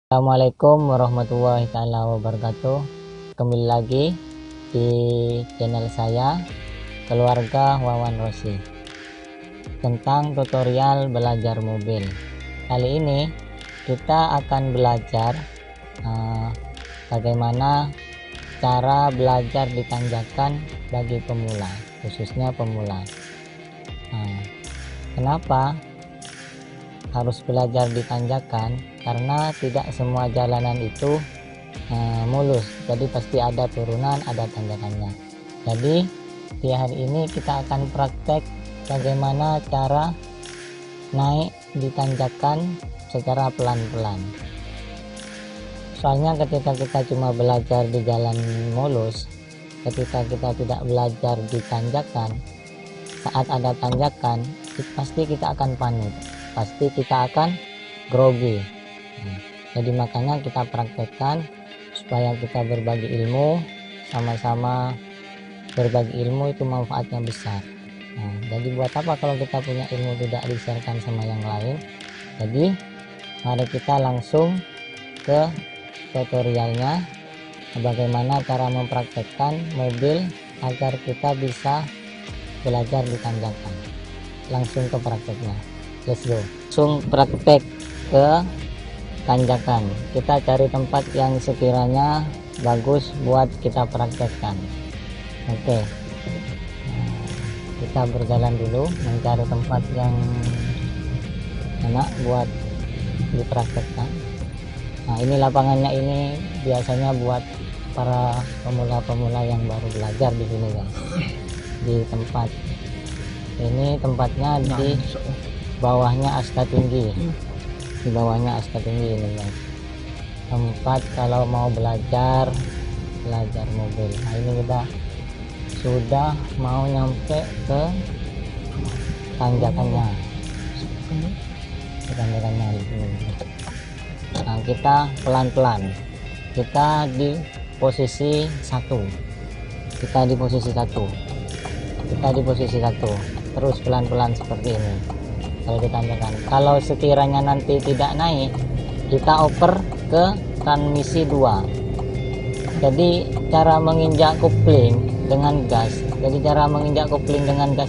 Assalamualaikum warahmatullahi taala wabarakatuh. Kembali lagi di channel saya, Keluarga Wawan Rosi, tentang tutorial belajar mobil. Kali ini kita akan belajar bagaimana cara belajar di tanjakan bagi pemula, khususnya pemula. Kenapa harus belajar di tanjakan? Karena tidak semua jalanan itu mulus, jadi pasti ada turunan, ada tanjakannya. Jadi di hari ini kita akan praktek bagaimana cara naik di tanjakan secara pelan-pelan. Soalnya ketika kita cuma belajar di jalan mulus, ketika kita tidak belajar di tanjakan, saat ada tanjakan pasti kita akan panik, pasti kita akan grogi. Jadi makanya kita praktekkan supaya kita berbagi ilmu, sama-sama berbagi ilmu itu manfaatnya besar. Jadi buat apa kalau kita punya ilmu tidak di-sharekan sama yang lain? Jadi mari kita langsung ke tutorialnya, bagaimana cara mempraktekkan mobil agar kita bisa belajar di tanjakan. Langsung ke prakteknya, let's go. Langsung praktek ke tanjakan. Kita cari tempat yang sekiranya bagus buat kita praktekkan. Oke, kita berjalan dulu mencari tempat yang enak buat dipraktekkan. Ini lapangannya, ini biasanya buat para pemula-pemula yang baru belajar di sini guys. Di tempat ini, tempatnya di bawahnya asta tinggi, di bawahnya asta tinggi ini guys, tempat kalau mau belajar mobil. Ini kita sudah mau nyampe ke tanjakannya, di sini. Kita pelan-pelan, kita di posisi satu, terus pelan-pelan seperti ini. Kalau ditanyakan, kalau sekiranya nanti tidak naik, kita oper ke transmisi 2. Jadi cara menginjak kopling dengan gas,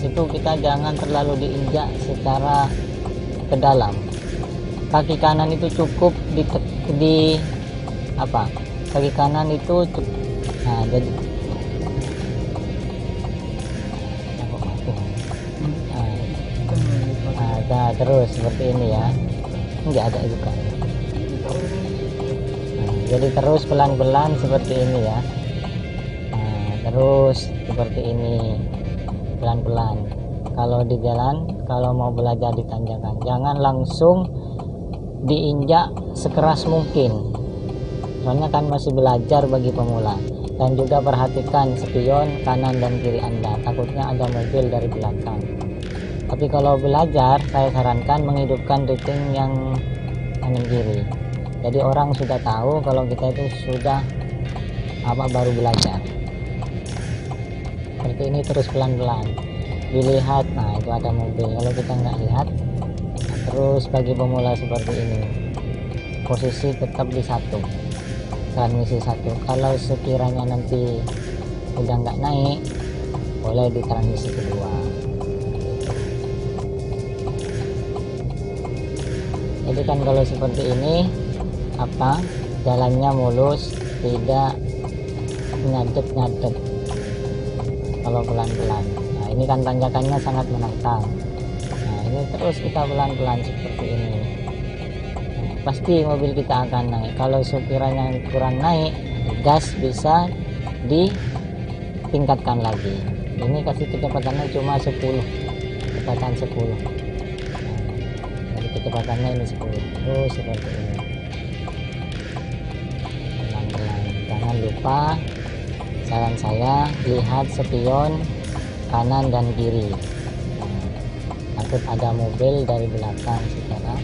itu kita jangan terlalu diinjak secara ke dalam. Kaki kanan itu cukup kaki kanan itu jadi terus seperti ini ya, enggak ada juga. Jadi terus pelan-pelan seperti ini ya, terus seperti ini pelan-pelan. Kalau di jalan, kalau mau belajar di tanjakan, jangan langsung diinjak sekeras mungkin, soalnya kan masih belajar bagi pemula. Dan juga perhatikan spion kanan dan kiri Anda, takutnya ada mobil dari belakang. Tapi kalau belajar, saya sarankan menghidupkan riting yang kanan kiri. Jadi orang sudah tahu kalau kita itu sudah baru belajar. Seperti ini, terus pelan-pelan dilihat. Itu ada mobil. Kalau kita nggak lihat, terus bagi pemula seperti ini, posisi tetap di satu, transmisi satu. Kalau sekiranya nanti udah nggak naik, boleh di transmisi kedua. Jadi kan kalau seperti ini jalannya mulus, tidak nyadet kalau pelan-pelan. Ini kan tanjakannya sangat menantang. Ini terus kita pelan-pelan seperti ini. Pasti mobil kita akan naik. Kalau sekiranya kurang naik, gas bisa ditingkatkan lagi. Ini kasih kecepatannya cuma 10, kecepatan 10. Jadi kecepatannya ini 10. Terus seperti ini. Pelan-pelan. Jangan lupa saran saya, lihat spion kanan dan kiri. Takut ada mobil dari belakang secara.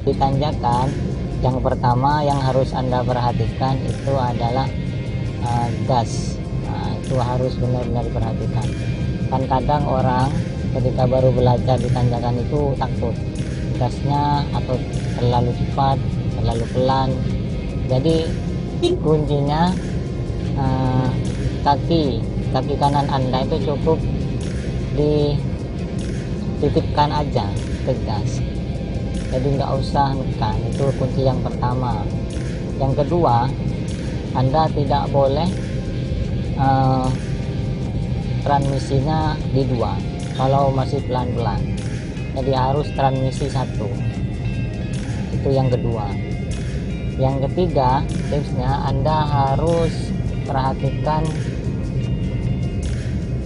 Di tanjakan, yang pertama yang harus Anda perhatikan itu adalah gas. Itu harus benar-benar diperhatikan. Kan kadang orang ketika baru belajar di tanjakan itu takut, gasnya atau terlalu cepat, terlalu pelan. Jadi kuncinya kaki kanan Anda itu cukup dititipkan aja ke gas, jadi nggak usah nekan. Itu kunci yang pertama. Yang kedua, Anda tidak boleh transmisinya di dua kalau masih pelan-pelan, jadi harus transmisi satu. Itu yang kedua. Yang ketiga, tipsnya Anda harus perhatikan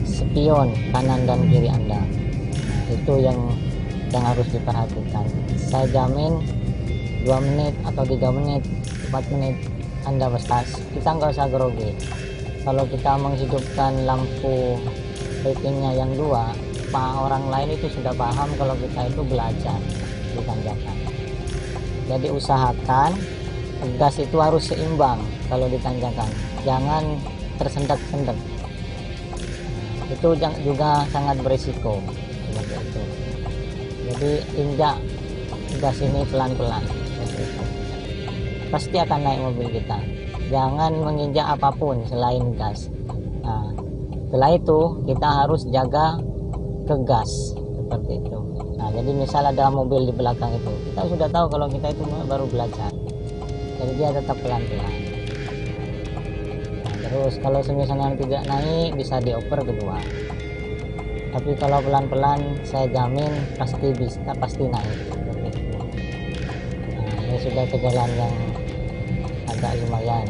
spion kanan dan kiri Anda. Itu yang harus diperhatikan. Saya jamin 2 menit atau 3 menit 4 menit Anda pasti. Kita nggak usah grogi. Kalau kita menghidupkan lampu ratingnya yang 2, orang lain itu sudah paham kalau kita itu belajar di tanjakan. Jadi usahakan gas itu harus seimbang kalau ditanjakan, jangan tersendat-sendat. Itu juga sangat berisiko seperti itu. Jadi injak gas ini pelan-pelan, pasti akan naik mobil kita. Jangan menginjak apapun selain gas. Nah, setelah itu kita harus jaga ke gas seperti itu. Nah, jadi misal ada mobil di belakang itu, kita sudah tahu kalau kita itu baru belajar, jadi dia tetap pelan-pelan. Nah, terus kalau misalnya tidak naik, bisa dioper kedua. Tapi kalau pelan-pelan, saya jamin pasti naik. Nah, ini sudah ke jalan yang agak lumayan.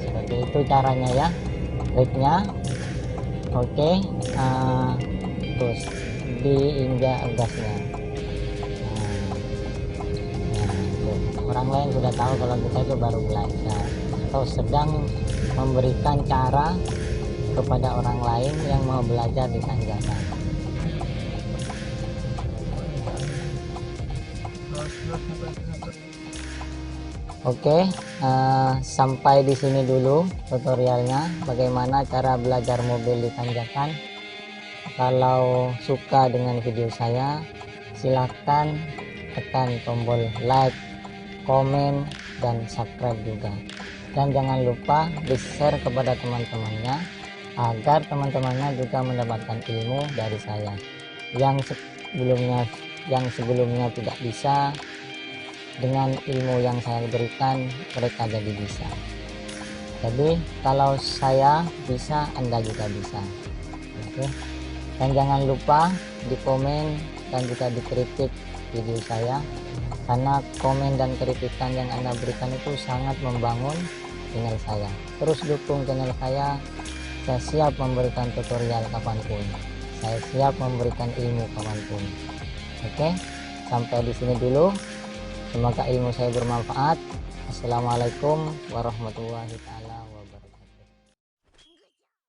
Seperti itu caranya ya, triknya. Oke, terus diinjak gasnya. Orang lain sudah tahu kalau kita itu baru belajar atau sedang memberikan cara kepada orang lain yang mau belajar di tanjakan. Oke, sampai di sini dulu tutorialnya bagaimana cara belajar mobil di tanjakan. Kalau suka dengan video saya, silahkan tekan tombol like, komen, dan subscribe juga. Dan jangan lupa di-share kepada teman-temannya agar teman-temannya juga mendapatkan ilmu dari saya. Yang sebelumnya tidak bisa, dengan ilmu yang saya berikan mereka jadi bisa. Jadi kalau saya bisa, Anda juga bisa. Oke. Dan jangan lupa di komen dan juga dikritik video saya, karena komen dan kritikan yang Anda berikan itu sangat membangun channel saya. Terus dukung channel saya siap memberikan tutorial kapanpun, saya siap memberikan ilmu kapanpun. Oke, sampai di sini dulu. Semoga ilmu saya bermanfaat. Assalamualaikum warahmatullahi wabarakatuh.